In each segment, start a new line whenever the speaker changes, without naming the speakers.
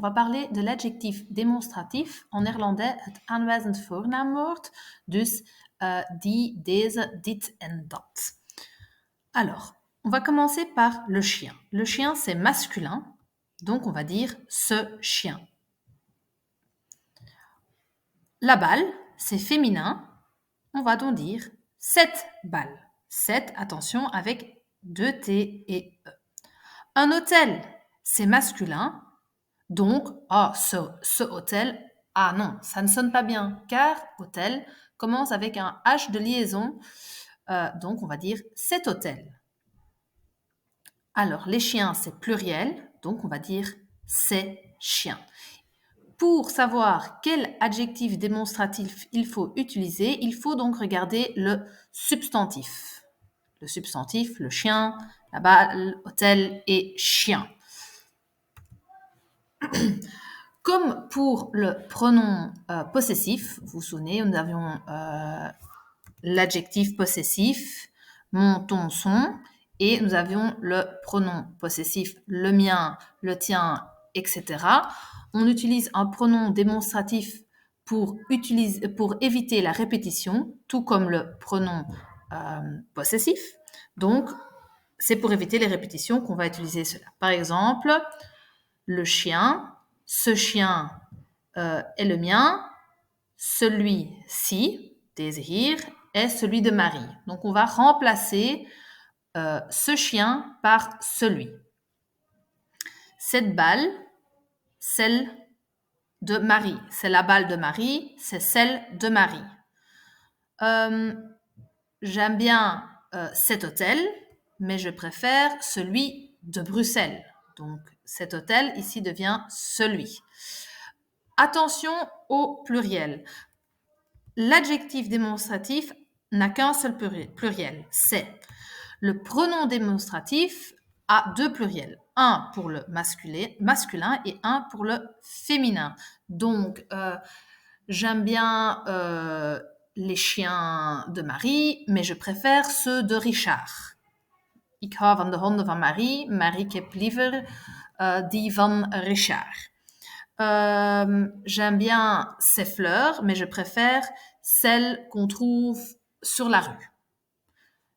va parler de l'adjectif démonstratif, en néerlandais het aanwijzend voornaamwoord, dus die, deze, dit en dat. Alors, on va commencer par le chien. Le chien, c'est masculin, donc on va dire ce chien. La balle, c'est féminin, on va donc dire cette balle. Cette, attention, avec 2 T et E. Un hôtel, c'est masculin, donc, ce hôtel, ah non, ça ne sonne pas bien, car hôtel commence avec un H de liaison, donc on va dire cet hôtel. Alors, les chiens, c'est pluriel, donc on va dire ces chiens. Pour savoir quel adjectif démonstratif il faut utiliser, il faut donc regarder le substantif. Le substantif, le chien, la balle, hôtel et chien. Comme pour le pronom possessif, vous vous souvenez, nous avions l'adjectif possessif, mon, ton, son, et nous avions le pronom possessif, le mien, le tien, etc. On utilise un pronom démonstratif pour éviter la répétition, tout comme le pronom possessif. Donc, c'est pour éviter les répétitions qu'on va utiliser cela. Par exemple, le chien, ce chien est le mien, celui-ci, deze hier, est celui de Marie. Donc, on va remplacer ce chien par celui. Cette balle, celle de Marie. C'est la balle de Marie, c'est celle de Marie. J'aime bien cet hôtel, mais je préfère celui de Bruxelles. Donc, cet hôtel ici devient celui. Attention au pluriel. L'adjectif démonstratif n'a qu'un seul pluriel, c'est. Le pronom démonstratif a 2 pluriels, un pour le masculin et un pour le féminin. Donc, j'aime bien les chiens de Marie, mais je préfère ceux de Richard. Ik hou van de honden van Marie, maar ik heb liever die van Richard. J'aime bien ces fleurs, mais je préfère celles qu'on trouve sur la rue.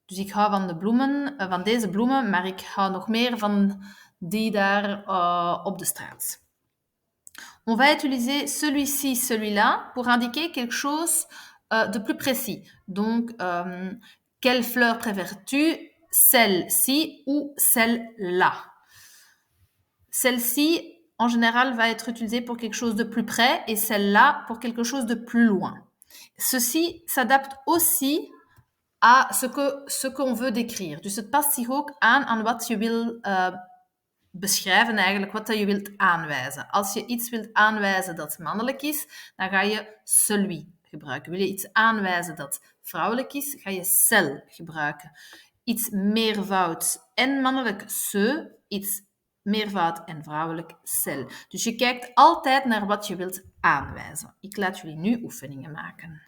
Dus ik hou van de bloemen, van deze bloemen, maar ik hou nog meer van die daar op de straat. On va utiliser celui-ci, celui-là pour indiquer quelque chose de plus précis. Donc, quelle fleur préfères-tu? Celle-ci ou celle-là? Celle-ci, en général, va être utilisée pour quelque chose de plus près et celle-là pour quelque chose de plus loin. Ceci s'adapte aussi à ce qu'on veut décrire. Dus het past zich ook aan wat je wil beschrijven eigenlijk, wat je wilt aanwijzen. Als je iets wilt aanwijzen dat mannelijk is, dan ga je celui gebruiken. Wil je iets aanwijzen dat vrouwelijk is, ga je celle gebruiken. Iets meervoud en mannelijk ce, iets meervoud en vrouwelijk cel. Dus je kijkt altijd naar wat je wilt aanwijzen. Ik laat jullie nu oefeningen maken.